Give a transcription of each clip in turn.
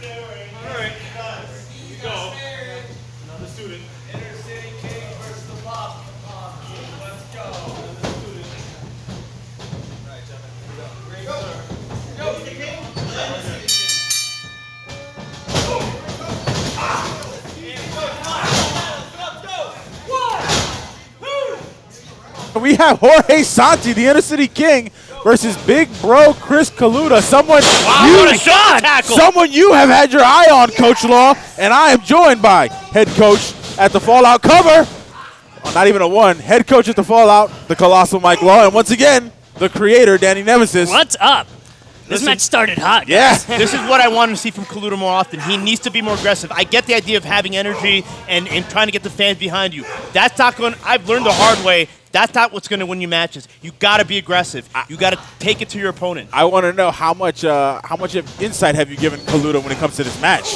right. Here you go. Another student. Inner City King versus the Pop. Let's go. Another student. All right, gentlemen. Here we go. Go, King. We have Jorge Santi, the Inner City King, versus Big Bro Chris Calluda. Someone someone you have had your eye on, Coach Law, and I am joined by head coach at the Fallout cover. Well, not even a one. Head coach at the Fallout, the Colossal Mike Law, and once again, the creator, Danny Nemesis. What's up? This match started hot, guys. This is what I want to see from Colluda more often. He needs to be more aggressive. I get the idea of having energy and trying to get the fans behind you. That's not going. I've learned the hard way. That's not what's going to win you matches. You got to be aggressive. You got to take it to your opponent. I want to know how much of insight have you given Colluda when it comes to this match?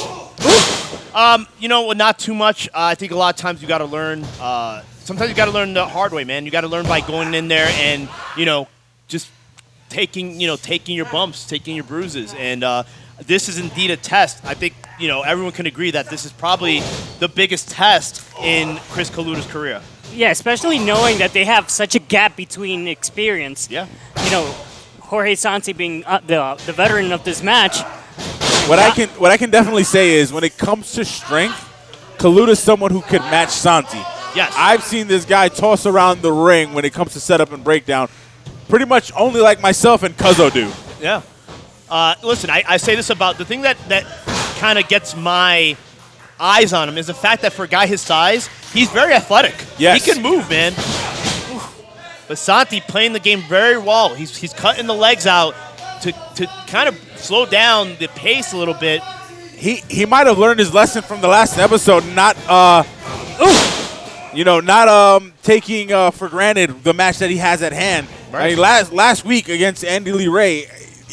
You know, not too much. I think a lot of times you got to learn. Sometimes you got to learn the hard way, man. You got to learn by going in there and just taking your bumps, taking your bruises, and this is indeed a test. I think everyone can agree that this is probably the biggest test in Chris Colluda's career. Yeah, especially knowing that they have such a gap between experience. Yeah. Jorge Santi being the veteran of this match. What I can definitely say is when it comes to strength, Colluda's someone who can match Santi. Yes. I've seen this guy toss around the ring when it comes to setup and breakdown, pretty much only like myself and Cuzzo do. Yeah. Listen, I say this about the thing that kind of gets my eyes on him is the fact that for a guy his size, he's very athletic. Yes. He can move, man. But Santi playing the game very well. He's cutting the legs out to kind of slow down the pace a little bit. He might have learned his lesson from the last episode, not taking for granted the match that he has at hand. Right. I mean, last week against Andy Lee Ray,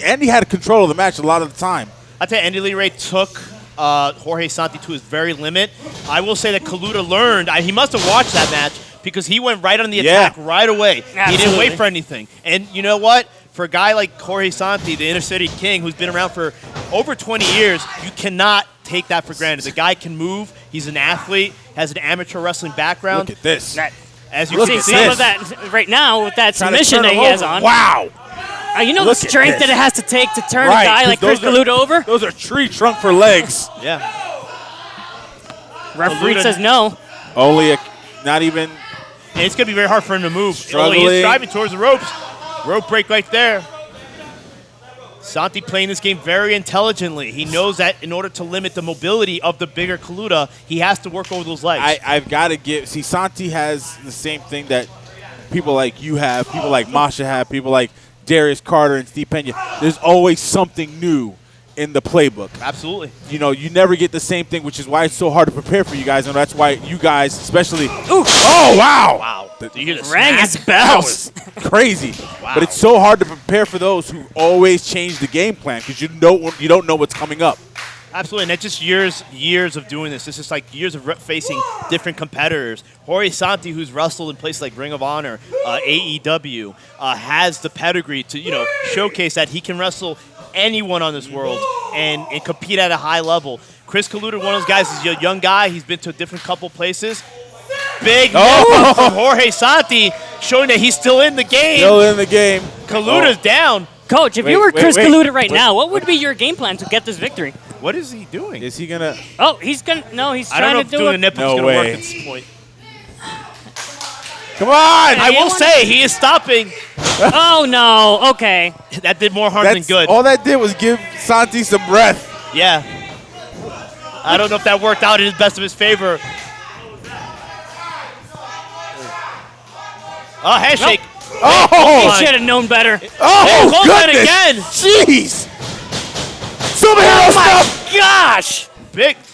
Andy had control of the match a lot of the time. I tell you, Andy Lee Ray took Jorge Santi to his very limit. I will say that Colluda learned. He must have watched that match because he went right on the attack right away. Absolutely. He didn't wait for anything. And you know what? For a guy like Jorge Santi, the Inner City King, who's been around for over 20 years, you cannot take that for granted. The guy can move. He's an athlete, has an amateur wrestling background. Look at this. As you can see, some of that right now with that submission that he has on. Wow. The strength that it has to take to turn a guy like Chris Calluda over? Those are tree trunk for legs. Yeah. Referee says no. Only not even. And it's going to be very hard for him to move. Struggling. He is driving towards the ropes. Rope break right there. Santi playing this game very intelligently. He knows that in order to limit the mobility of the bigger Colluda, he has to work over those legs. I've got to see, Santi has the same thing that people like you have, people like Masha have, people like Darius Carter and Steve Pena. There's always something new in the playbook. Absolutely. You never get the same thing, which is why it's so hard to prepare for you guys, and that's why you guys especially. Ooh. Oh, wow. Wow. Do you hear the rang his bells. Crazy. Wow. But it's so hard to prepare for those who always change the game plan because you don't know what's coming up. Absolutely, and that's just years of doing this. This is like years of facing different competitors. Jorge Santi, who's wrestled in places like Ring of Honor, AEW, has the pedigree to showcase that he can wrestle anyone on this world and compete at a high level. Chris Colluda, one of those guys, is a young guy. He's been to a different couple places. Big move from Jorge Santi, showing that he's still in the game. Still in the game. Colluda's down. Coach, if you were Chris Calluda right now, what would be your game plan to get this victory? What is he doing? Is he gonna? Oh, he's gonna. No, he's I don't know trying if to do doing it. the nipple's No gonna way. work at this point. Come on! I will say he is stopping. Oh no! Okay. That did more harm than good. All that did was give Santi some breath. Yeah. I don't know if that worked out in his best of his favor. Oh, handshake. Nope. Oh! He should have known better. Oh, Close that goodness! again. Jeez! Superhero stuff! Gosh!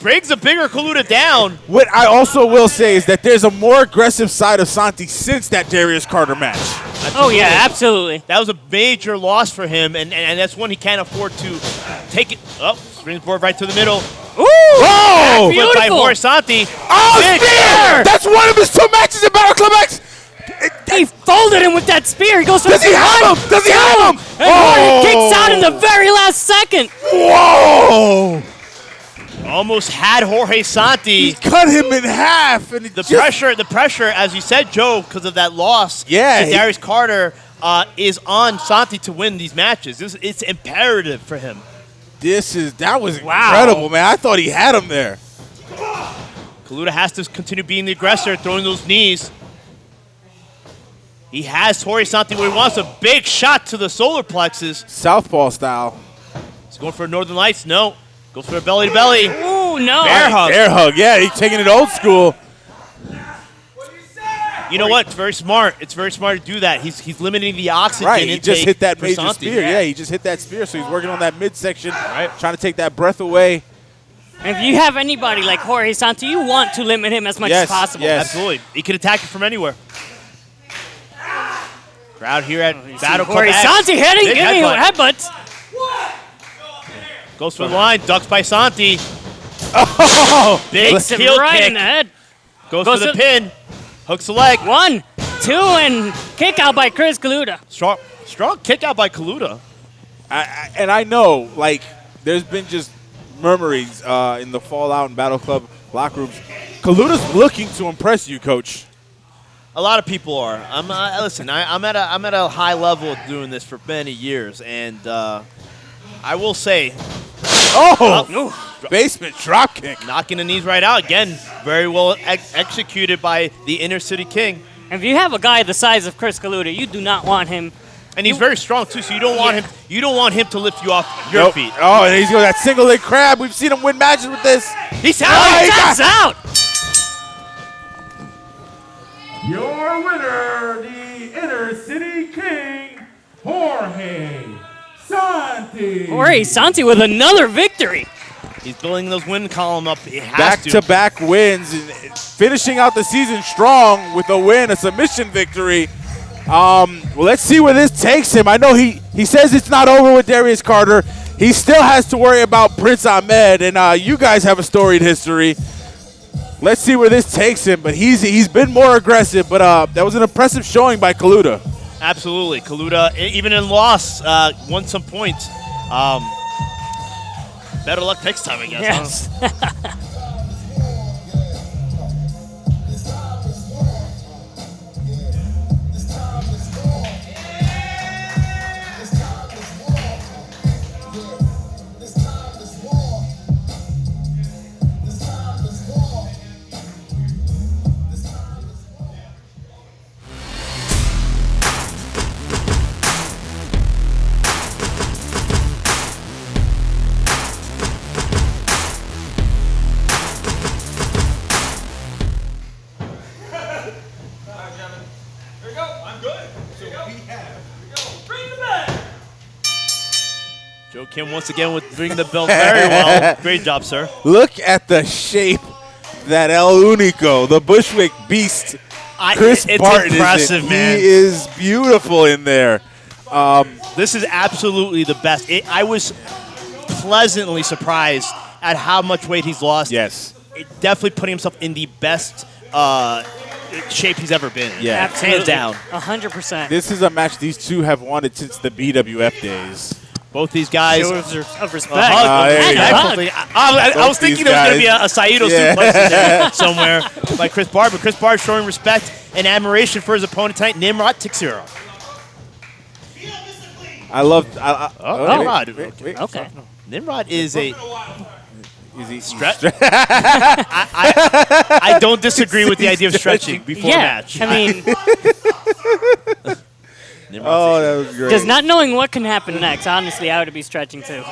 Brings a bigger Colluda down. What I also will say is that there's a more aggressive side of Santi since that Darius Carter match. Oh, yeah, absolutely. That was a major loss for him, and that's one he can't afford to take it. Oh, springboard right to the middle. Ooh! Oh! Flipped by Jorge Santi. Oh, Big spear! That's one of his two matches in Battle Climax! He folded him with that spear. He goes for Does he have him? Does he have him? And Jorge kicks out in the very last second. Whoa! Almost had Jorge Santi. He cut him in half. And The pressure, as you said, Joe, because of that loss to Darius Carter, is on Santi to win these matches. It's imperative for him. That was incredible, man. I thought he had him there. Colluda has to continue being the aggressor, throwing those knees. He has Jorge Santi where he wants a big shot to the solar plexus. Southpaw style. He's going for a Northern Lights. No. Goes for a belly to belly. Ooh, no. Bear hug. Bear hug, yeah. He's taking it old school. You know what? It's very smart. It's very smart to do that. He's limiting the oxygen Right, he just hit that major Santi. spear. Yeah, he just hit that spear, so he's working on that midsection, trying to take that breath away. If you have anybody like Jorge Santi, you want to limit him as much as possible. Yes. Absolutely. He could attack it from anywhere. Crowd here at Battle Club Jorge X. Santi hitting, Big giving headbutts. Goes for the line, ducks by Santi. Oh, Big Hits him heel right kick. in the head. Goes for the pin. Hooks the leg. 1, 2, and kick out by Chris Calluda. Strong kick out by Colluda. and I know, like, there's been just murmurings in the Fallout and Battle Club locker rooms. Colluda's looking to impress you, Coach. A lot of people are. Listen. I'm at a high level of doing this for many years, and I will say, Basement drop kick, knocking the knees right out again. Very well executed by the Inner City King. If you have a guy the size of Chris Calluda, you do not want him. And he's very strong too, so you don't want him. You don't want him to lift you off your feet. Oh, and he's got that single leg crab. We've seen him win matches with this. He's out. Oh, That's out. Your winner, the Inner City King, Jorge Santi. Jorge Santi with another victory. He's building those win column up. He has Back-to-back wins, and finishing out the season strong with a win, a submission victory. Well, let's see where this takes him. I know he says it's not over with Darius Carter. He still has to worry about Prince Ahmed, and you guys have a storied history. Let's see where this takes him, but he's been more aggressive, but that was an impressive showing by Colluda. Absolutely. Colluda, even in loss, won some points. Better luck next time, I guess. Yes. Huh? Joe Kim once again with bringing the belt very well. Great job, sir. Look at the shape that El Unico, the Bushwick beast, Chris it's Barton impressive, is in. man. He is beautiful in there. This is absolutely the best. I was pleasantly surprised at how much weight he's lost. Yes. Definitely putting himself in the best shape he's ever been in. Yeah. Hands down. 100%. This is a match these two have wanted since the BWF days. Both these guys. Of respect. there you go. Definitely. I was thinking there was going to be a Saito suplex in there somewhere by Chris Bard, but Chris Bard showing respect and admiration for his opponent tonight, Nimrod Texeiria. I love. Nimrod. Wait. Okay. Nimrod is a. Is he I don't disagree with the idea of stretching before a match. I mean, Oh, that was great. just not knowing what can happen next, honestly, I would be stretching too.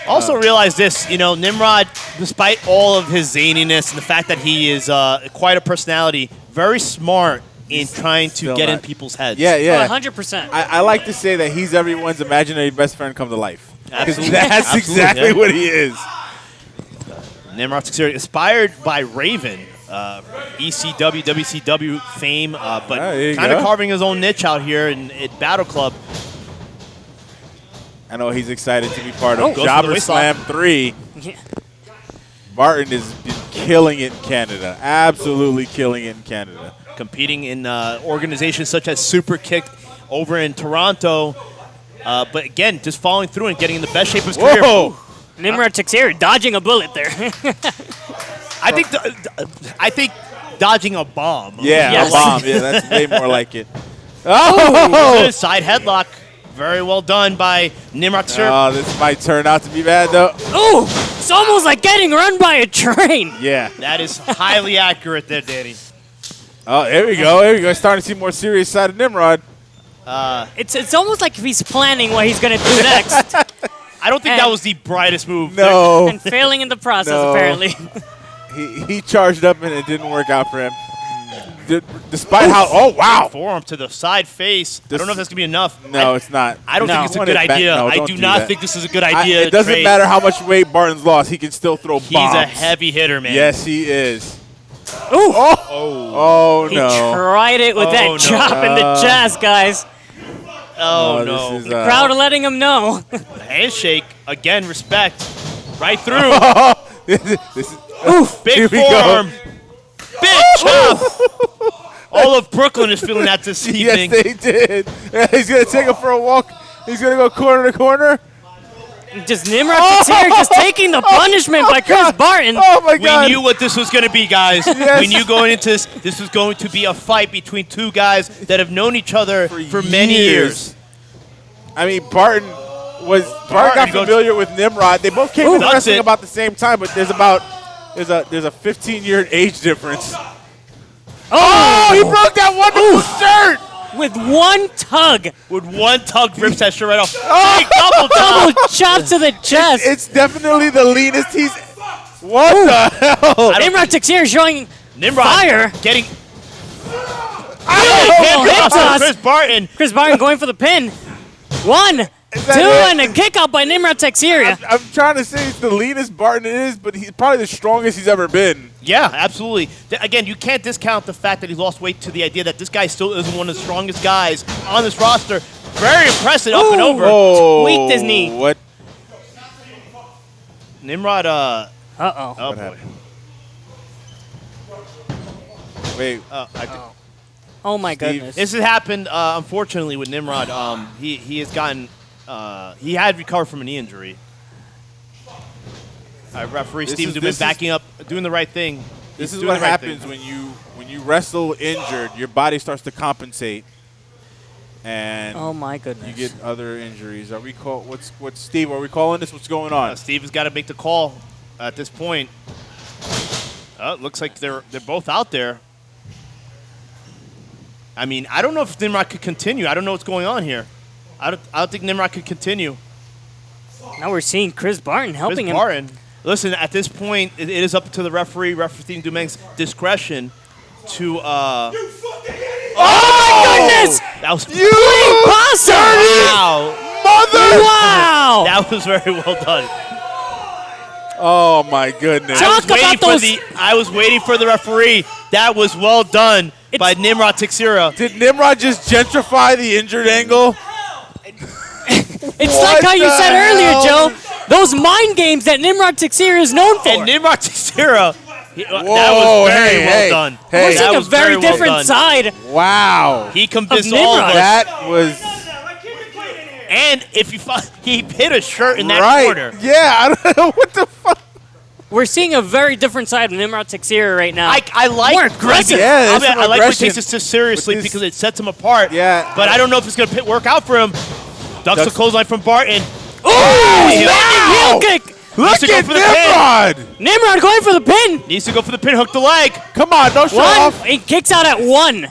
Also realize this, Nimrod, despite all of his zaniness and the fact that he is quite a personality, very smart in trying to get in people's heads. Yeah. 100%. I like to say that he's everyone's imaginary best friend come to life. Absolutely. That's exactly what he is. Nimrod Texeiria, inspired by Raven, ECW, WCW fame, but there you kind of go. carving his own niche out here in Battle Club. I know he's excited to be part of Goes for the Jobber waist Slam lock. 3. Yeah. Barton has been killing it in Canada. Absolutely killing it in Canada. Competing in organizations such as Super Kick over in Toronto. But again, just following through and getting in the best shape of his career. Whoa! Nimrod Texeiria dodging a bullet there. I think dodging a bomb. Yeah, Yes. a bomb. Yeah, that's way more like it. Oh! Good side headlock. Very well done by Nimrod Texeiria. Oh, this might turn out to be bad, though. Ooh, it's almost like getting run by a train. Yeah. That is highly accurate there, Danny. Oh, there we go. There we go. Starting to see more serious side of Nimrod. It's almost like if he's planning what he's gonna do next I don't think that was the brightest move. No. and failing in the process No. apparently. He charged up and it didn't work out for him. Despite how, oh, wow. Forearm to the side face. I don't know if that's going to be enough. No, it's not. I don't No. think it's a Run good it back. idea. No, I don't do do not that. think this is a good idea. It doesn't Trey. matter how much weight Barton's lost. He can still throw bombs. He's a heavy hitter, man. Yes, he is. Ooh, Oh, he no. tried it with Oh, that no. chop in the chest, guys. Oh, this no. is, Crowd letting him know. Handshake. Again, respect. Right through. this is, Big Here we go. forearm. Big chop. All of Brooklyn is feeling that this evening. yes, they did. He's going to take him for a walk. He's going to go corner to corner. Just Nimrod Texeiria just taking the punishment by Chris Barton. Oh, my We God. knew what this was going to be, guys. Yes. We knew going into this, this was going to be a fight between two guys that have known each other for many years. I mean, Barton got goes- familiar with Nimrod. They both came Ooh, to that's wrestling it. about the same time, but there's a 15-year age difference. Oh, he broke that wonderful shirt. With one tug, With one tug, rips that shirt right off. Oh. Big double double tug. chop to the chest. It's definitely the leanest he's. What the hell? Nimrod Texeiria showing Nimrod fire. getting Oh, hit hit by toss. Chris Barton. Chris Barton going for the pin. 1, 2, that it? and a kick out by Nimrod Texeiria. I'm trying to say it's the leanest Barton is, but he's probably the strongest he's ever been. Yeah, absolutely. Again, you can't discount the fact that he lost weight to the idea that this guy still is one of the strongest guys on this roster. Very impressive up and over. Oh, Tweaked his knee. What? Nimrod, Uh-oh. oh What boy. happened? Wait. Oh, my Steve. goodness. This has happened, unfortunately, with Nimrod. He has gotten, he had recovered from a knee injury. Referee This Steve is- Duman this is- backing up, doing the right thing. This He's is doing what the right happens thing. when you wrestle injured. Your body starts to compensate, and Oh, my goodness. you get other injuries. Are we call what's Steve? Are we calling this? What's going on? Steve has got to make the call at this point. It looks like they're both out there. I mean, I don't know if Nimrod could continue. I don't know what's going on here. I don't think Nimrod could continue. Now we're seeing Chris Barton helping Chris him. Barton. Listen, at this point, it is up to the referee Steve Duman's discretion to. Oh, my goodness! That was You Possum! wow. mother! Wow! That was very well done. Oh my goodness! Talk about those- I was waiting for the referee. That was well done by Nimrod Texeiria. Did Nimrod just gentrify the injured angle? It's What like how you the said earlier, hell? Joe. Those mind games that Nimrod Texeiria is known for. And Nimrod Texeiria, that Whoa, was very hey, well hey, done. hey. We're That seeing a was very well different done. side. Wow! He convinced all of Nimrod. us. That was And if you he hit a shirt in that right. corner. Yeah, I don't know what the fuck. We're seeing a very different side of Nimrod Texeiria right now. I like More aggressive. Yeah, there's I some like when he aggression. takes this so seriously With this- because it sets him apart. Yeah. But I don't know if it's going to work out for him. Ducks the Ducks- clothesline from Barton. Ooh, Heel- heel kick. Look to go at for the pin. Nimrod! Nimrod going for the pin. Needs to go for the pin, hook the leg. Come on, don't show One. off. He kicks out at 1.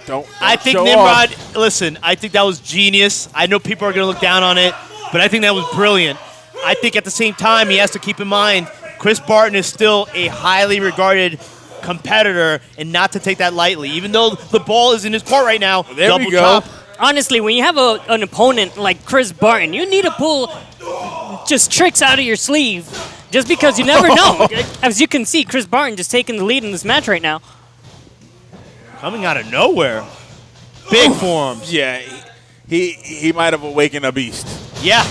Don't I think show Nimrod, off. listen, I think that was genius. I know people are going to look down on it, but I think that was brilliant. I think at the same time, he has to keep in mind, Chris Barton is still a highly regarded competitor and not to take that lightly. Even though the ball is in his court right now, There double we go. chop. Honestly, when you have an opponent like Chris Barton, you need to pull just tricks out of your sleeve. Just because you never know. As you can see, Chris Barton just taking the lead in this match right now. Coming out of nowhere. Big forearms. Yeah, he might have awakened a beast. Yeah.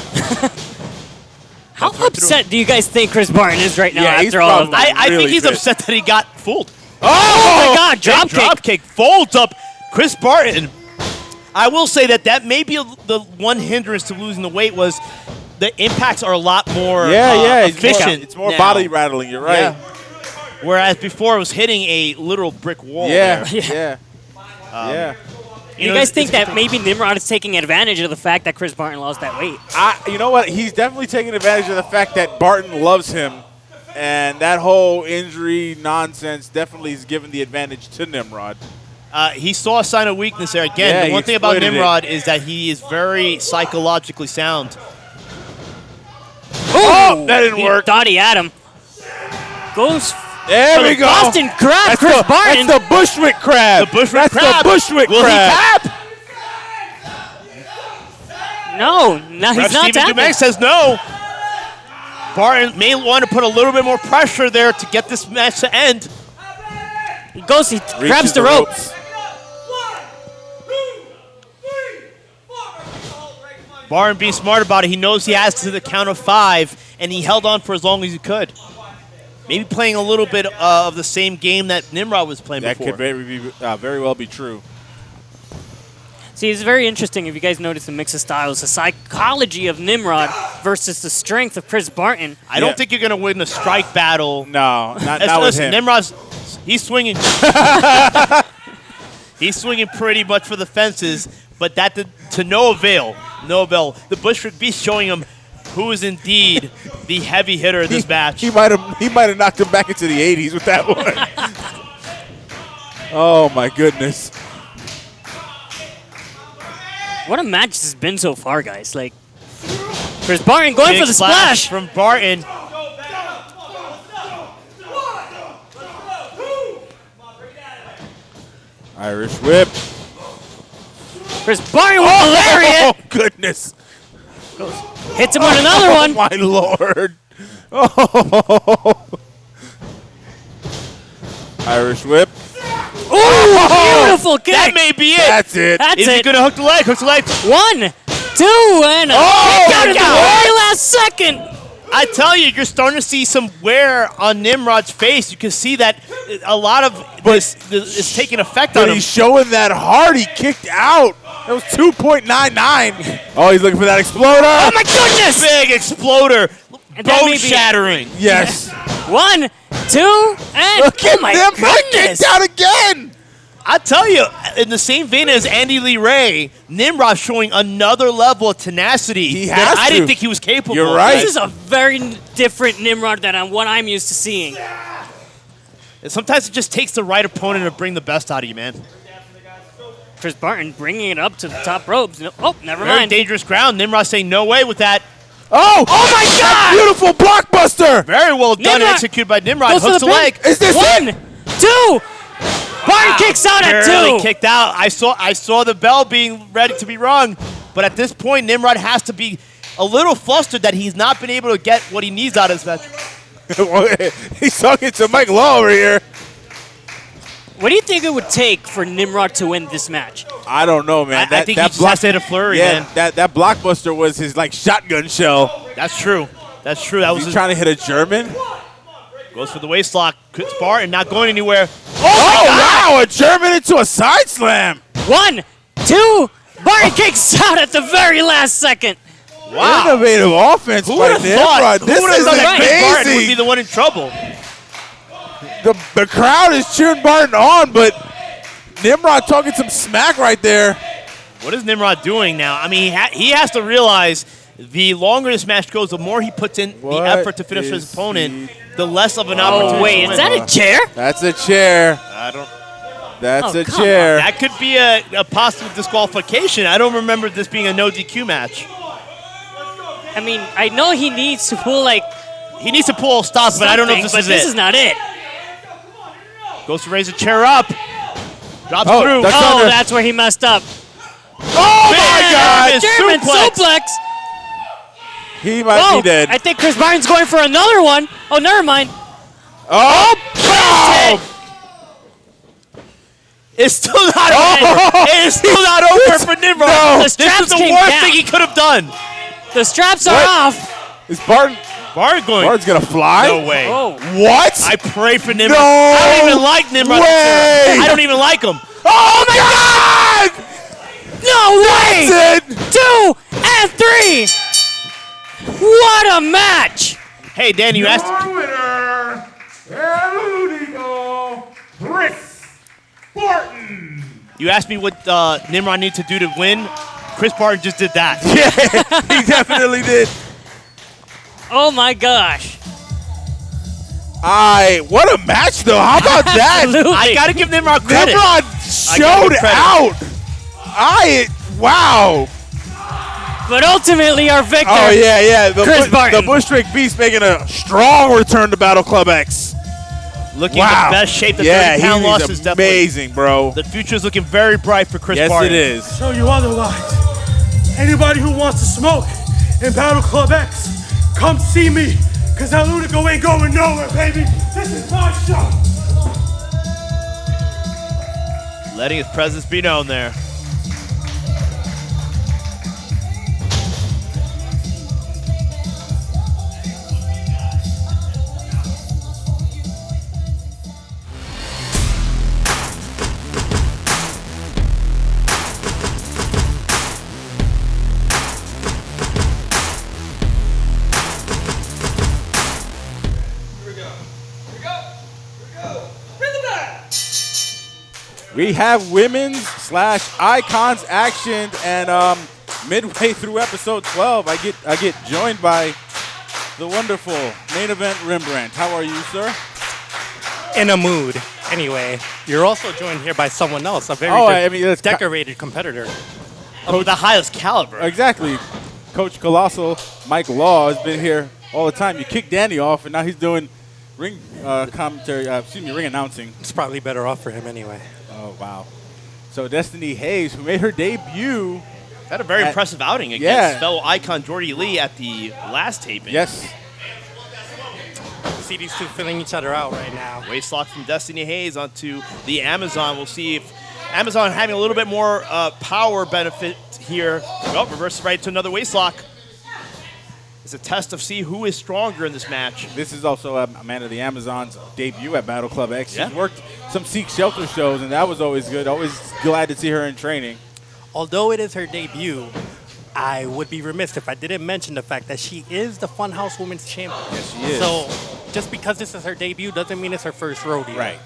How upset do you guys think Chris Barton is right now Yeah, he's after all of probably- that? I really think he's pissed. upset that he got fooled. Oh my God, drop kick. Drop kick. Folds up. Chris Barton. I will say that may be the one hindrance to losing the weight was the impacts are a lot more efficient. It's more now. body rattling. You're right. Yeah. Whereas before it was hitting a literal brick wall. Yeah, there. yeah. You guys think that maybe Nimrod is taking advantage of the fact that Chris Barton lost that weight? You know what? He's definitely taking advantage of the fact that Barton loves him, and that whole injury nonsense definitely is giving the advantage to Nimrod. He saw a sign of weakness there. Again, Yeah, the he one thing about exploited Nimrod is that he is very psychologically sound. Oh, that didn't He work. thought he had him. Goes There for we the go. Boston crab, That's Chris the, Barton. That's the Bushwick crab. The Bushwick That's crab. the Bushwick Will crab. he tap? No, he's Ref not Stephen tapping. Dumex says no. Barton may want to put a little bit more pressure there to get this match to end. He goes, he Reaches grabs the ropes. Barton being smart about it. He knows he has to the count of 5, and he held on for as long as he could. Maybe playing a little bit of the same game that Nimrod was playing That before. could very well be true. See, it's very interesting if you guys notice the mix of styles. The psychology of Nimrod versus the strength of Chris Barton. I don't think you're going to win a strike battle. No, not with Listen, him. Nimrod's, he's swinging. He's swinging pretty much for the fences, but that to no avail. No avail. The Bushwick Beast showing him who is indeed the heavy hitter of this match. He might have knocked him back into the 80s with that one. Oh my goodness. What a match this has been so far, guys. Like, Chris Barton going Big for the splash. from Barton. Irish whip. Chris Barton with the lariat. Oh goodness. Hits him with another one. Oh my lord. Oh. Irish whip. Ooh, beautiful kick. That may be it. That's it. That's Is he it. going to hook the leg? Hook the leg. 1, 2, and a Oh, kick out my at the God. very last second. I tell you, you're starting to see some wear on Nimrod's face. You can see that a lot of this is taking effect on But him. he's showing that hard. He kicked out. That was 2.99. Oh, he's looking for that exploder. Oh, my goodness. Big exploder. And that may Bone be- shattering. Yes. 1, 2, and Look oh at my them. goodness. Kicked out again. I tell you, in the same vein as Andy Lee Ray, Nimrod showing another level of tenacity He that has I to. didn't think he was capable You're of. right. This is a very different Nimrod than what I'm used to seeing. Sometimes it just takes the right opponent to bring the best out of you, man. Chris Barton bringing it up to the top ropes. No, oh, never Very mind. dangerous ground. Nimrod saying no way with that. Oh. Oh, my God. Beautiful blockbuster. Very well done, Nimrod executed by Nimrod. goes for Hooks the the pin. leg. Is this 1, it? 2. Barton kicks out at Barely 2. kicked out. I saw the bell being ready to be rung, but at this point, Nimrod has to be a little flustered that he's not been able to get what he needs out of this match. He's talking to Mike Law over here. What do you think it would take for Nimrod to win this match? I don't know, man. I think he just has to hit a flurry, man. That blockbuster was his like shotgun shell. That's true. That's true. That was He's his, trying to hit a German. goes for the waist lock. Chris Barton not going anywhere. Oh, wow! A German into a side slam. 1, 2. Barton kicks out at the very last second. Wow. Innovative offense Who by would have thought? Nimrod. This Who would have is thought that Chris Barton would be amazing. the one in trouble? The crowd is cheering Barton on, but Nimrod talking some smack right there. What is Nimrod doing now? I mean, he has to realize the longer this match goes, the more he puts in What the effort to finish his is opponent, the less of an opportunity. Oh, wait, to is win. that a chair? That's a chair. I don't. That's Oh, a come chair. That could be a possible disqualification. I don't remember this being a no DQ match. I mean, I know he needs to pull, like, He needs to pull a stop, but I don't know if something, this is but it. not it. Goes to raise a chair up. Drops Oh, through. that's Oh, under. that's where he messed up. Oh my God! German suplex. He might Whoa, be dead. I think Chris Barton's going for another one. Oh, never mind. Oh! Oh! It's still not over. It is still not over for Nimrod. No. The This straps is the came worst down. thing he could have done. The straps are What? off. Is Barton? Barton going. Barton's gonna fly? No way. Oh. What? I pray for Nimrod. No I don't even like Nimrod. way. I don't even like him. Oh my God! No way. That's it. 2 and 3. What a match! Hey, Dan, you asked. Your winner, Unico, Chris Barton. You asked me what Nimrod needs to do to win. Chris Barton just did that. Yeah, he definitely did. Oh my gosh. What a match, though. How about that? Absolutely. I gotta give Nimrod credit. Nimrod showed out. Wow. But ultimately, our victor. Oh, yeah. Chris Barton. The Bush Drake Beast making a strong return to Battle Club X. Looking in the best shape. The 30-pound loss is definitely amazing, bro. The future's looking very bright for Chris Barton. Yes, it is. Show you otherwise. Anybody who wants to smoke in Battle Club X, come see me, because that Unico ain't going nowhere, baby. This is my show. Letting his presence be known there. We have women's / icons action, and midway through episode 12, I get joined by the wonderful main event Rembrandt. How are you, sir? In a mood. Anyway, you're also joined here by someone else, a very decorated competitor. Of the highest caliber. Exactly. Coach Colossal Mike Law has been here all the time. You kicked Danny off, and now he's doing ring ring announcing. It's probably better off for him anyway. Oh, wow. So Destiny Hayes, who made her debut. Had a very impressive outing against fellow icon Jordy Lee at the last taping. Yes. See these two filling each other out right now. Waist lock from Destiny Hayes onto the Amazon. We'll see if Amazon having a little bit more power benefit here. Well, reverses right to another waist lock. It's a test of see who is stronger in this match. This is also Amanda the Amazon's debut at Battle Club X. Yeah. She's worked some Sikh shelter shows, and that was always good. Always glad to see her in training. Although it is her debut, I would be remiss if I didn't mention the fact that she is the Funhouse Women's Champion. Yes, she is. So just because this is her debut doesn't mean it's her first rodeo. Right.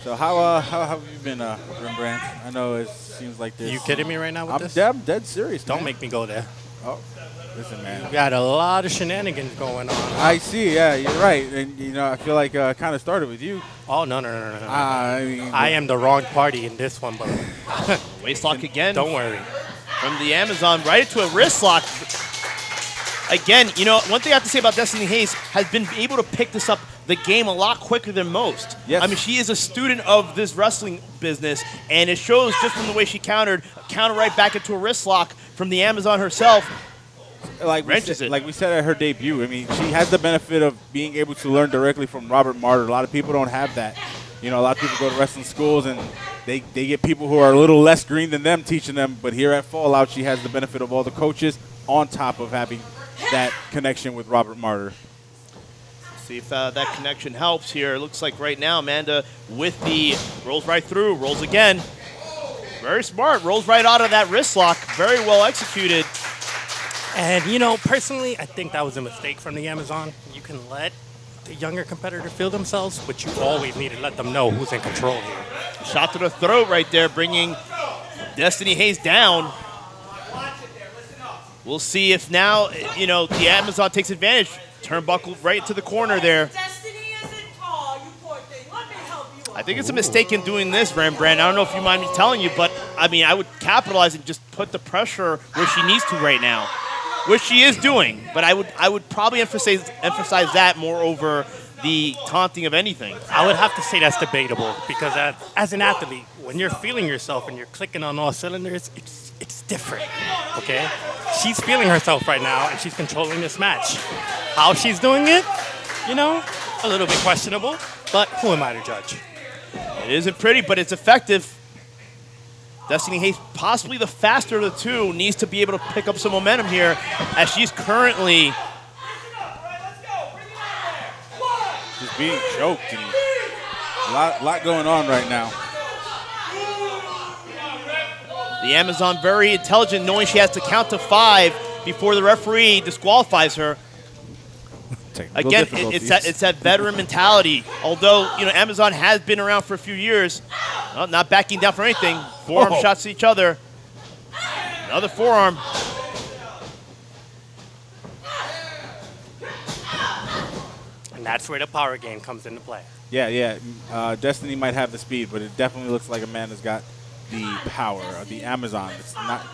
So how have you been, Rembrandt? I know it seems like this. You kidding me right now with this? I'm dead serious. Don't man. make me go there. Oh, listen, man. We got a lot of shenanigans going on. I see. Yeah, you're right. And I feel like kind of started with you. Oh, no. I am the wrong party in this one, but Waist lock again. don't worry. From the Amazon right into a wrist lock. Again, one thing I have to say about Destiny Hayes has been able to pick this up the game a lot quicker than most. Yes. I mean, she is a student of this wrestling business, and it shows just from the way she counter right back into a wrist lock from the Amazon herself. Like Wrenches it. we said at her debut, I mean, she has the benefit of being able to learn directly from Robert Martyr. A lot of people don't have that. A lot of people go to wrestling schools, and they get people who are a little less green than them teaching them. But here at Fallout, she has the benefit of all the coaches on top of having that connection with Robert Martyr. See if that connection helps here. It looks like right now Amanda with the rolls right through, rolls again. Very smart, rolls right out of that wrist lock. Very well executed. And, personally, I think that was a mistake from the Amazon. You can let the younger competitor feel themselves, but you always need to let them know who's in control here. Shot to the throat right there, bringing Destiny Hayes down. We'll see if now, the Amazon takes advantage. Turnbuckle right to the corner there. Destiny isn't tall, you poor thing. Let me help you out. I think it's a mistake in doing this, Rembrandt. I don't know if you mind me telling you, but, I would capitalize and just put the pressure where she needs to right now, which she is doing. But I would probably emphasize that more over the taunting of anything. I would have to say that's debatable because as an athlete, when you're feeling yourself and you're clicking on all cylinders, it's different, okay? She's feeling herself right now, and she's controlling this match. How she's doing it, a little bit questionable, but who am I to judge? It isn't pretty, but it's effective. Destiny Hayes, possibly the faster of the two, needs to be able to pick up some momentum here as she's currently Just being choked and a lot going on right now. the Amazon very intelligent, knowing she has to count to 5 before the referee disqualifies her. Technical Again, difficulties. it's that veteran mentality. Although, Amazon has been around for a few years, not backing down for anything. Forearm shots to each other. Another forearm. And that's where the power game comes into play. Yeah. Destiny might have the speed, but it definitely looks like Amanda's got the power of the Amazon.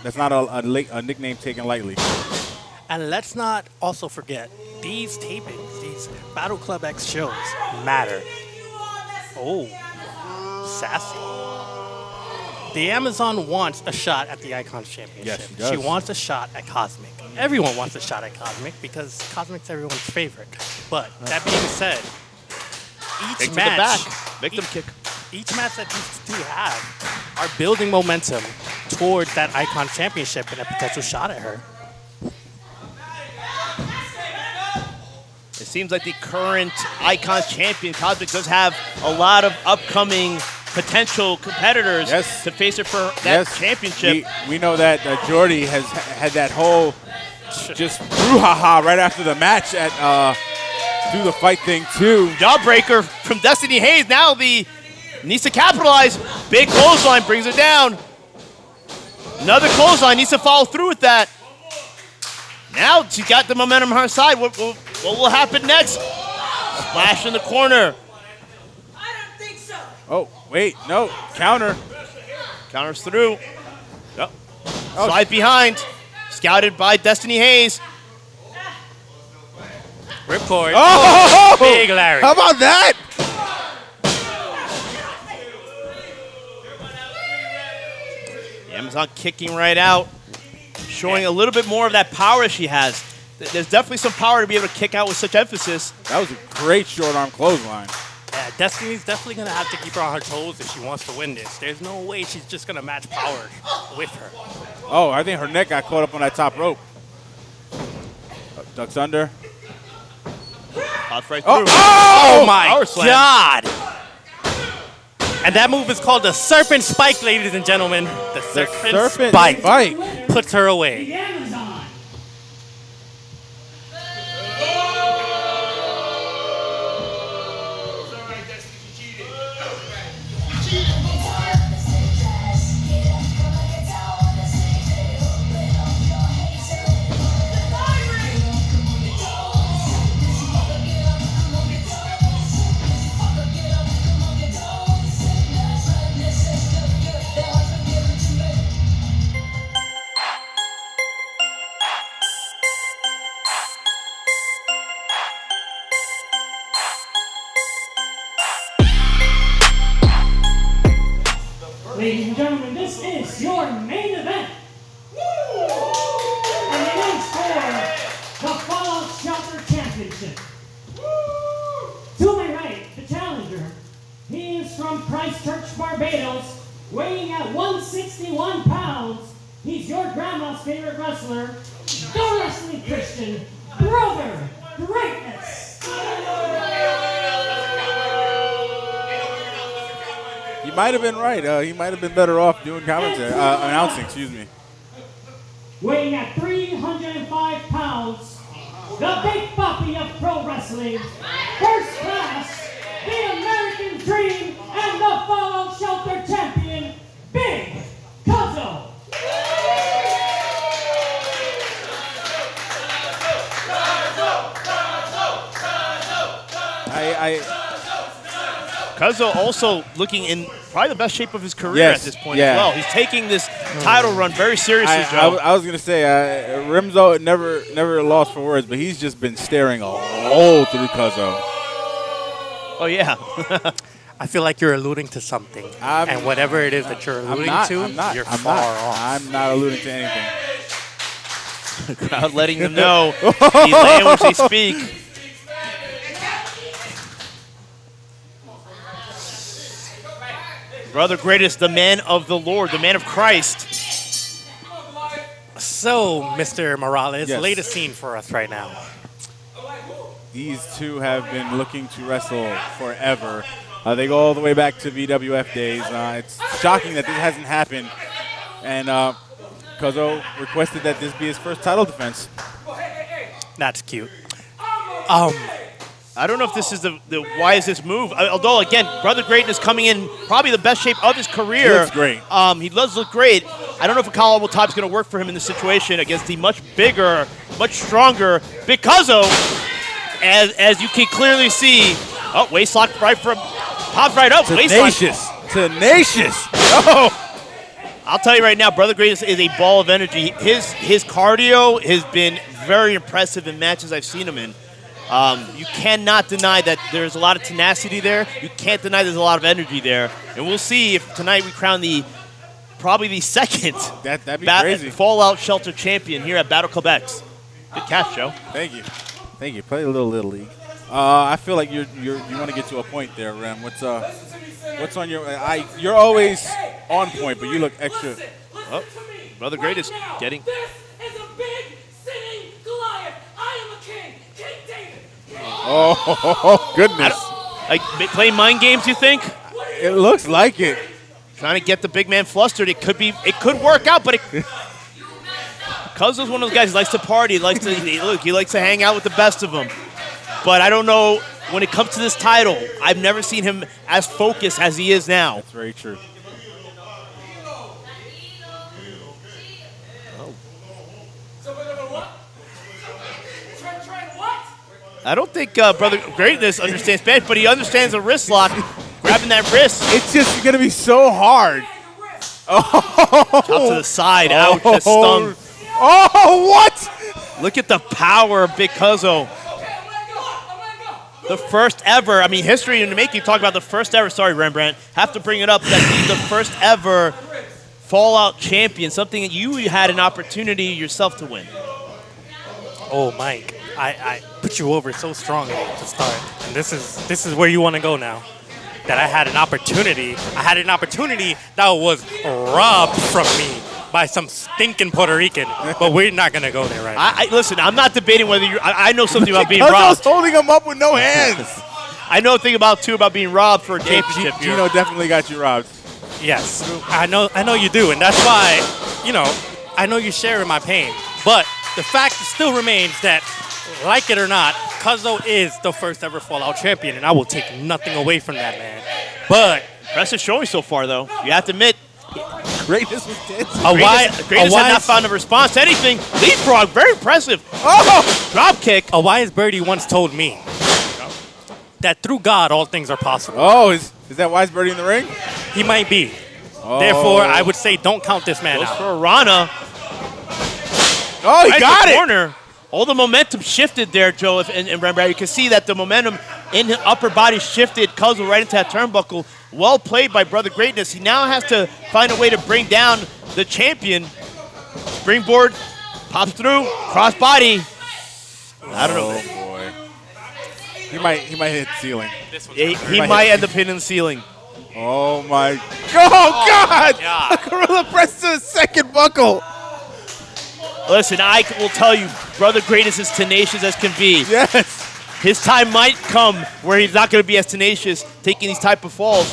That's not a nickname taken lightly. And let's not also forget, these tapings, these Battle Club X shows matter. Oh, sassy. The Amazon wants a shot at the Icons Championship. Yes, she does. She wants a shot at Cosmic. Everyone wants a shot at Cosmic because Cosmic's everyone's favorite. But that being said, Kick each to match, the back. Victim kick. each match that these two have are building momentum towards that Icons Championship and a potential shot at her. It seems like the current Icons champion, Cosmic, does have a lot of upcoming potential competitors to face her for that championship. We know that Jorge has had that whole just brouhaha right after the match at do the fight thing too. Jawbreaker from Destiny Hayes. Now needs to capitalize. Big clothesline brings her down. Another clothesline, needs to follow through with that. Now she's got the momentum on her side. What will happen next? Splash in the corner. I don't think so. Oh, wait, no, counter. Counters through. Yep. Slide behind. Scouted by Destiny Hayes. Ripcord. Oh, Big Larry. How about that? The Amazon kicking right out. Showing a little bit more of that power she has. There's definitely some power to be able to kick out with such emphasis. That was a great short arm clothesline. Yeah, Destiny's definitely going to have to keep her on her toes if she wants to win this. There's no way she's just going to match power with her. Oh, I think her neck got caught up on that top rope. Ducks under. Pops right through. Oh my Power slam. God! And that move is called the Serpent Spike, ladies and gentlemen. The Serpent Spike puts her away. The Amazon. Ladies and gentlemen, this is your main event. And it is for the Fallout Shelter Championship. To my right, the challenger. He is from Christchurch, Barbados, weighing at 161 pounds. He's your grandma's favorite wrestler, the Wrestling Christian, Brother Greatness. He might have been right. He might have been better off doing commentary, announcing, excuse me. Weighing at 305 pounds, the big puppy of pro wrestling, first class, the American Dream, and the Fallout Shelter champion, Big Cuzzo. Cuzzo also looking in probably the best shape of his career at this point as well. He's taking this title run very seriously, Joe. I was going to say, Rimzo never lost for words, but he's just been staring a hole through Cuzzo. Oh, yeah. I feel like you're alluding to something. And whatever it is that you're alluding you're far off. I'm not alluding to anything. The crowd letting them know the language they speak. Brother Greatest, the man of the Lord, the man of Christ. So, Mr. Morales, Yes. lay the scene for us right now. These two have been looking to wrestle forever. They go all the way back to VWF days. It's shocking that this hasn't happened. And Cuzzo requested that this be his first title defense. That's cute. I don't know if this is the wisest move. Although, again, Brother Greatness coming in probably the best shape of his career. He looks great. He does look great. I don't know if a collarbone top is going to work for him in this situation against the much bigger, much stronger Cuzzo. As you can clearly see, waist lock right from, pops right up. Tenacious. Tenacious. Oh. I'll tell you right now, Brother Greatness is a ball of energy. His cardio has been very impressive in matches I've seen him in. You cannot deny that there's a lot of tenacity there. You can't deny there's a lot of energy there. And we'll see if tonight we crown probably the second that'd be crazy. Fallout Shelter champion here at Battle Club X. Good catch, Joe. Thank you. Thank you. Play a little league. I feel like you want to get to a point there, Rem. What's on your? You're always on point, but you look extra. Oh, Brother Greatness getting. This is a big sitting Goliath. I am a king, King David. Oh goodness! Like playing mind games, you think? It looks like it. Trying to get the big man flustered. It could work out, but Cuzzo's one of those guys who likes to party. He likes to hang out with the best of them. But I don't know, when it comes to this title, I've never seen him as focused as he is now. That's very true. I don't think Brother Greatness understands Spanish, but he understands the wrist lock, grabbing that wrist. It's just going to be so hard. Oh. Out to the side. Ouch, that stung. Oh, what? Look at the power of Big Cuzzo. The first ever, history in the making. Talk about the first ever, sorry, Rembrandt, have to bring it up, that he's the first ever Fallout champion, something that you had an opportunity yourself to win. Oh, Mike, I put you over so strongly to start, and this is where you want to go now. That I had an opportunity that was robbed from me by some stinking Puerto Rican, but we're not going to go there right now. Listen, I'm not debating whether I know something about being Cuzzo's robbed. holding him up with no hands. I know a thing about being robbed for a championship here. Gino definitely got you robbed. Yes, I know you do, and that's why, I know you share in my pain. But the fact still remains that, like it or not, Cuzzo is the first ever Fallout champion, and I will take nothing away from that, man. But impressive showing so far, though. You have to admit, Greatness was dead. Greatness had not found a response to anything. Leapfrog, very impressive. Oh! Drop kick. A wise birdie once told me that through God all things are possible. Oh, is that Wise Birdie in the ring? He might be. Oh. Therefore, I would say don't count this man Goes out. for a Rana. Oh, he Right got in the it. corner. All the momentum shifted there, Joe, and Rembrandt. You can see that the momentum in his upper body shifted Cuzzo right into that turnbuckle. Well played by Brother Greatness. He now has to find a way to bring down the champion. Springboard, pops through, cross body. I don't know. Oh boy. He might hit the ceiling. He might end up hitting the ceiling. Oh my. Oh God! Gorilla press to the second buckle. Listen, I will tell you, Brother Greatness is tenacious as can be. Yes. His time might come where he's not going to be as tenacious taking these type of falls.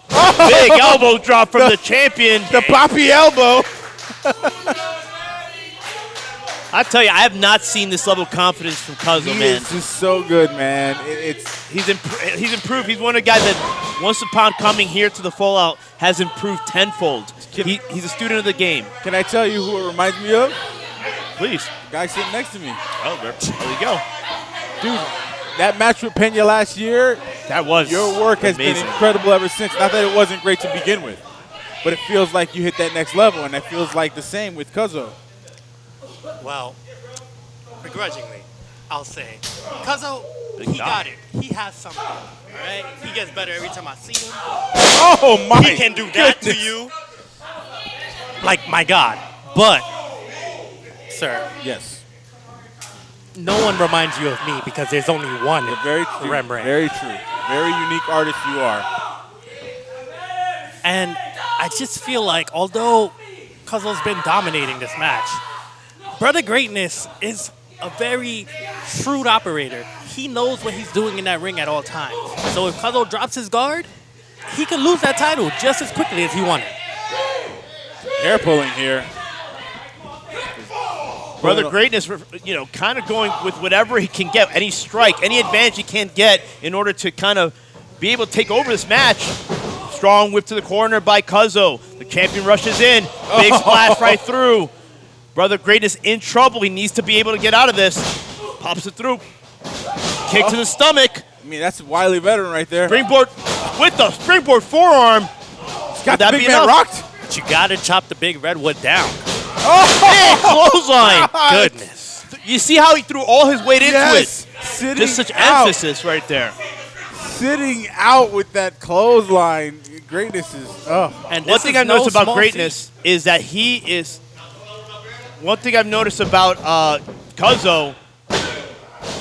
Oh. Big elbow drop from the champion. The poppy elbow. I tell you, I have not seen this level of confidence from Cuzzo, He man. is just so good, man. He's improved. He's one of the guys that, once upon coming here to the Fallout, has improved tenfold. He's a student of the game. Can I tell you who it reminds me of? Please. The guy sitting next to me. Oh, there you go. Dude, that match with Pena last year, That was your work has amazing. been incredible ever since. Not that it wasn't great to begin with, but it feels like you hit that next level, and it feels like the same with Cuzzo. Well, begrudgingly, I'll say, Cuzzo, he got it. He has something, all right? He gets better every time I see him. Oh my! He can do that to you. Like, my God. But, sir, Yes. no one reminds you of me because there's only one Very true. Rembrandt. Very true. Very unique artist you are. And I just feel like, although Cuzzo's been dominating this match, Brother Greatness is a very shrewd operator. He knows what he's doing in that ring at all times. So if Cuzzo drops his guard, he could lose that title just as quickly as he won it. hair pulling here. Brother Greatness, kind of going with whatever he can get, any strike, any advantage he can get in order to kind of be able to take over this match. Strong whip to the corner by Cuzzo. The champion rushes in. Big splash right through. Brother Greatness in trouble. He needs to be able to get out of this. Pops it through. Kick to the stomach. I mean, that's a wily veteran right there. Springboard with the springboard forearm. He's got the big man rocked. But you got to chop the big redwood down. Big clothesline. Goodness. You see how he threw all his weight into it? Sitting Just such out. emphasis right there. Sitting out with that clothesline. Greatness is, And One thing I've noticed about Greatness is that he is. One thing I've noticed about Cuzzo,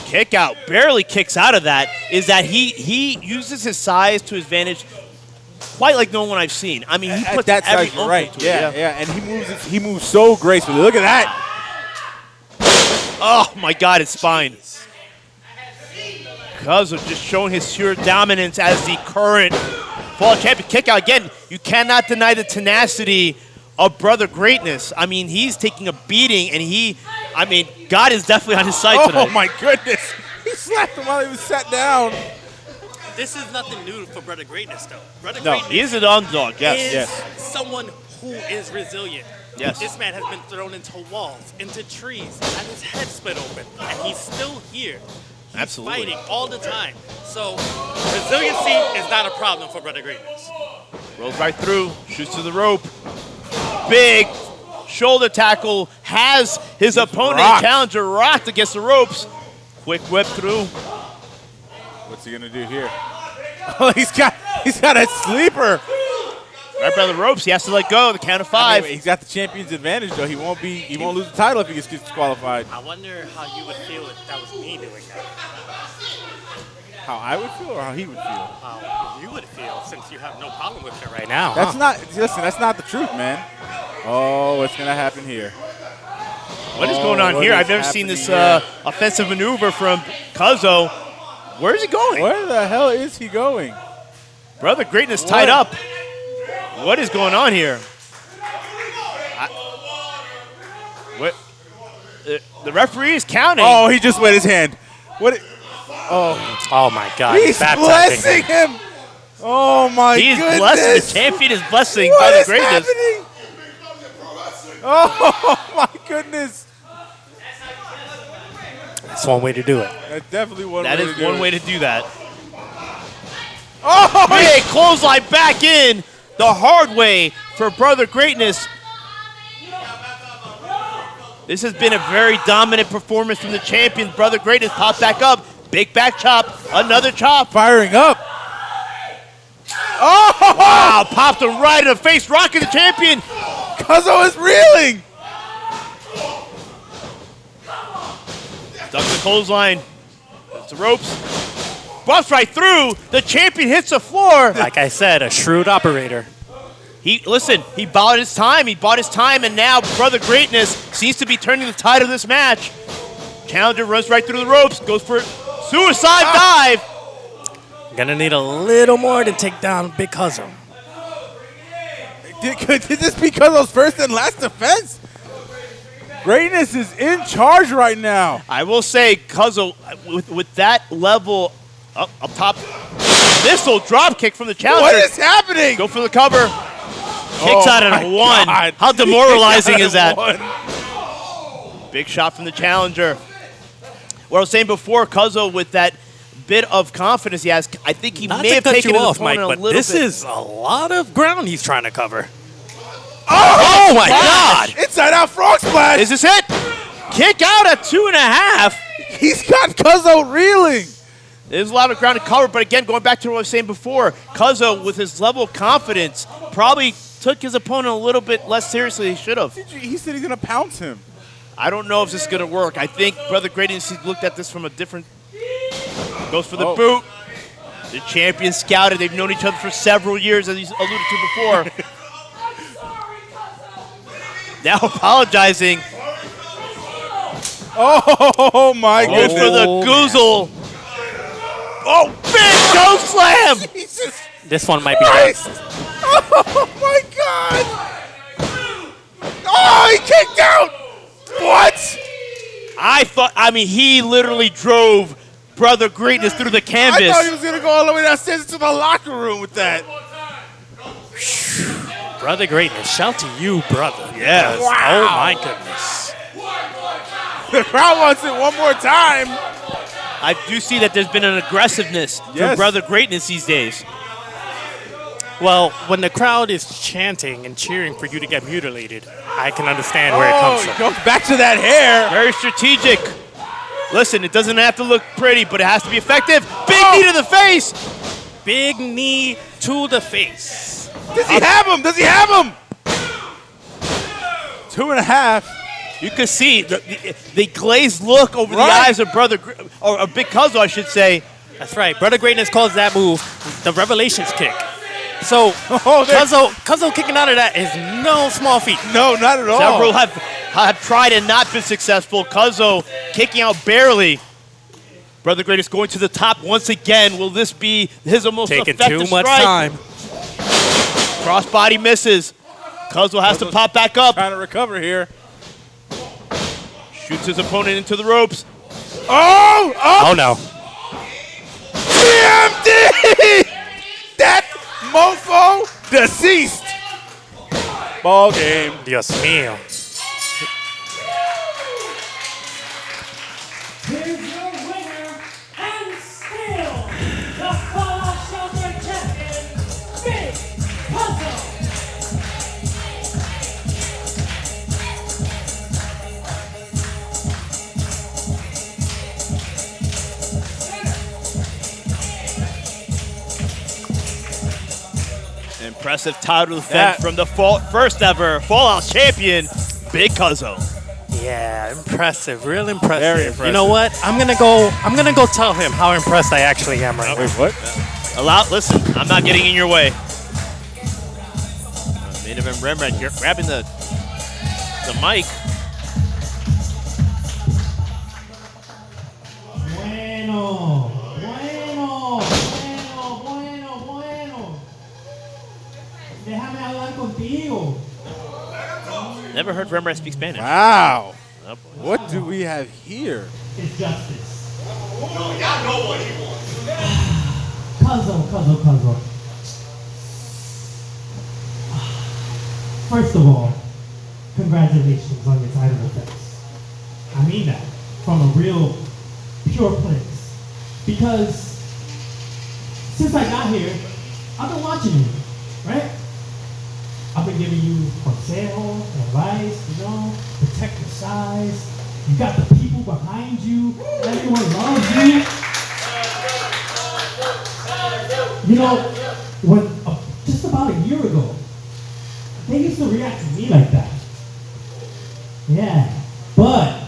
kick out, barely kicks out of that, is that he uses his size to his advantage quite like no one I've seen. I mean, he puts that every size, you're oomph right. into it, Yeah, and he moves so gracefully. Look at that. Oh my God, his spine. Cuzzo just showing his sheer dominance as the current fall champion. Kick out again. You cannot deny the tenacity of Brother Greatness. I mean, he's taking a beating, and God is definitely on his side tonight. Oh my goodness. He slapped him while he was sat down. This is nothing new for Brother Greatness, though. Brother No, Greatness he is an underdog, is yes. someone who is resilient. Yes. This man has been thrown into walls, into trees, had his head split open, and he's still here. He's Absolutely. fighting all the time. So resiliency is not a problem for Brother Greatness. Rolls right through, shoots to the rope. Big shoulder tackle, has his opponent, rocked. challenger, rocked against the ropes. Quick whip through. What's he gonna do here? Oh, he's got a sleeper. Right by the ropes, he has to let go. The count of 5. He's got the champion's advantage though. He won't lose the title if he gets disqualified. I wonder how you would feel if that was me doing that. How I would feel or how he would feel? How you would feel since you have no problem with it right now. That's not the truth, man. Oh, what's gonna happen here? What is going on what here? is I've never seen happening this here? offensive maneuver from Cuzzo. Where is he going? Where the hell is he going? Brother Greatness tied up. What is going on here? The referee is counting. Oh, he just wet his hand. What? Oh my God! He's bad blessing tapping. him. Oh my He is goodness! blessing. The champion is blessing What Brother is Greatness. happening? Oh my goodness! That's one way to do it. That's definitely one That way is to do one it. way to do that. Oh, Big clothesline back in the hard way for Brother Greatness. This has been a very dominant performance from the champion. Brother Greatness pops back up. Big back chop. Another chop. firing up. Oh! Wow, popped him right in the face. Rocking the champion. Cuzzo is reeling. Ducks the clothesline. That's the ropes. Buffs right through. The champion hits the floor. Like I said, a shrewd operator. He bought his time. He bought his time, and now Brother Greatness seems to be turning the tide of this match. Challenger runs right through the ropes, goes for suicide dive. Gonna need a little more to take down Big Cuzzo. Did this be Cuzzo's first and last defense? Greatness is in charge right now. I will say, Cuzzo, with that level up top, missile drop kick from the challenger. What is happening? Go for the cover. Kicks out at my 1. God. How demoralizing He is kicked that? out at 1. Big shot from the challenger. What I was saying before, Cuzzo, with that bit of confidence he has, I think he Not may to have cut taken you his off, Mike, opponent but a little this bit. is a lot of ground he's trying to cover. Oh my God! Inside out frog splash. Is this it? Kick out at 2.5. He's got Cuzzo reeling. There's a lot of ground to cover, but again, going back to what I was saying before, Cuzzo, with his level of confidence, probably took his opponent a little bit less seriously than he should have. He said he's going to pounce him. I don't know if this is going to work. I think Brother Greatness looked at this from a different... Goes for the boot. The champion scouted. They've known each other for several years, as he's alluded to before. Now apologizing. Oh my Goes goodness. for the goozle. Oh, big toe slam! Jesus This one might be Christ. Oh my God. Oh, he kicked out. What? I mean, he literally drove Brother Greatness through the canvas. I thought he was going to go all the way downstairs into the locker room with that. Brother Greatness, shout to you, brother. Yes. Wow. Oh, my goodness. The crowd wants it one more time. I do see that there's been an aggressiveness from Brother Greatness these days. Well, when the crowd is chanting and cheering for you to get mutilated, I can understand where it comes from. He goes back to that hair. Very strategic. Listen, it doesn't have to look pretty, but it has to be effective. Big knee to the face. Big knee to the face. Does he have him? Does he have him? 2.5. You can see the glazed look over the eyes of or Big Cuzzo, I should say. That's right. Brother Greatness calls that move the Revelations kick. So Cuzzo kicking out of that is no small feat. No, not at all. Several have tried and not been successful. Cuzzo kicking out barely. Brother Greatness going to the top once again. Will this be his most effective strike? Taking too much time. Crossbody misses. Cuzzo has to pop back up. Trying to recover here. Shoots his opponent into the ropes. Oh! Up. Oh, no. TMD! That mofo deceased. Ball game. Dios mío. Here's your winner and still the Fallout Shelter champion, Big Cuzzo. Impressive title defense from the first ever Fallout champion, Big Cuzzo. Yeah, impressive, real impressive. Very impressive. You know what? I'm gonna go tell him how impressed I actually am right now. Wait, what? Listen, I'm not getting in your way. Main event Rembrandt, you're grabbing the mic. Bueno. Déjame hablar contigo. Never heard Rembrandt speak Spanish. Wow. Oh, boy. What do we have here? It's justice. Y'all know what he wants. Cuzzo. First of all, congratulations on your title defense. I mean that from a real pure place. Because since I got here, I've been watching you, right? I've been giving you consejo, advice, protect your size. You got the people behind you. Everyone loves you. You know, when just about a year ago, they used to react to me like that. Yeah, but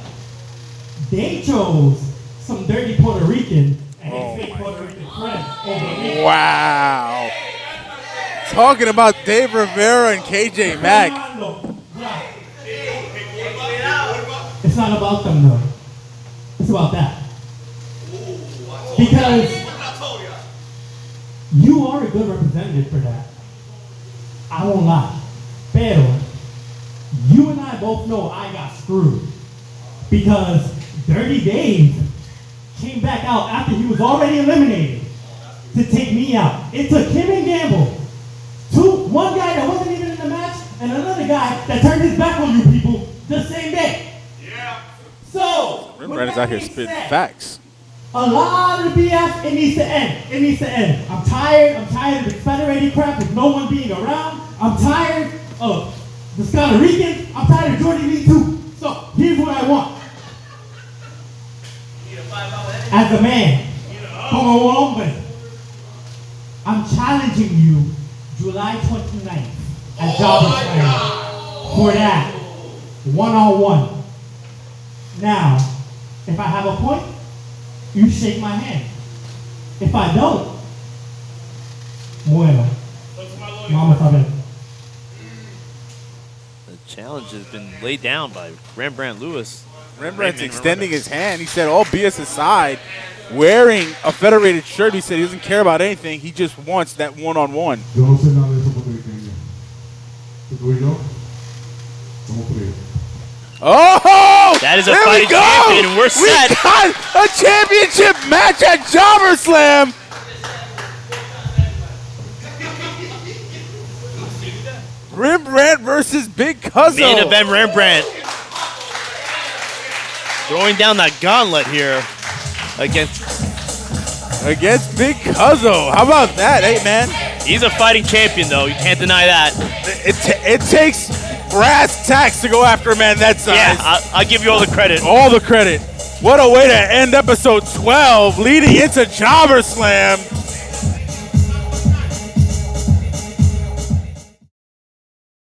they chose some dirty Puerto Rican and his fake Puerto Rican friend over me. Wow. Talking about Dave Rivera and KJ Mack. It's not about them though. It's about that. Because you are a good representative for that. I won't lie. Pero, you and I both know I got screwed. Because Dirty Dave came back out after he was already eliminated to take me out. It took him and Gamble. One guy that wasn't even in the match, and another guy that turned his back on you people the same day. Yeah. So, Rembrandt's out here spitting facts. A lot of the BS, it needs to end. It needs to end. I'm tired of this federated crap with no one being around. I'm tired of the Puerto Ricans. I'm tired of Jordan Lee too. So, here's what I want. As a man, como hombre, I'm challenging you July 29th at Jobber Slam for that one-on-one. Now, if I have a point, you shake my hand. If I don't, bueno. Mama sabe. The challenge has been laid down by Rembrandt Lewis. Rembrandt's extending his hand. He said, all BS aside, wearing a federated shirt, he said he doesn't care about anything. He just wants that one-on-one. Yo no sé nada de eso puertorriqueño. ¿Tú y yo? Somos fríos. Oh! That is a there we fighting go! champion, and we're set. We got a championship match at Jobber Slam. Rembrandt versus Big Cuzzo. Main event Rembrandt. Throwing down that gauntlet here against Big Cuzzo. How about that, hey man? He's a fighting champion, though. You can't deny that. It takes brass tacks to go after a man that size. Yeah, I'll give you all the credit. All the credit. What a way to end episode 12, leading into Jobber Slam.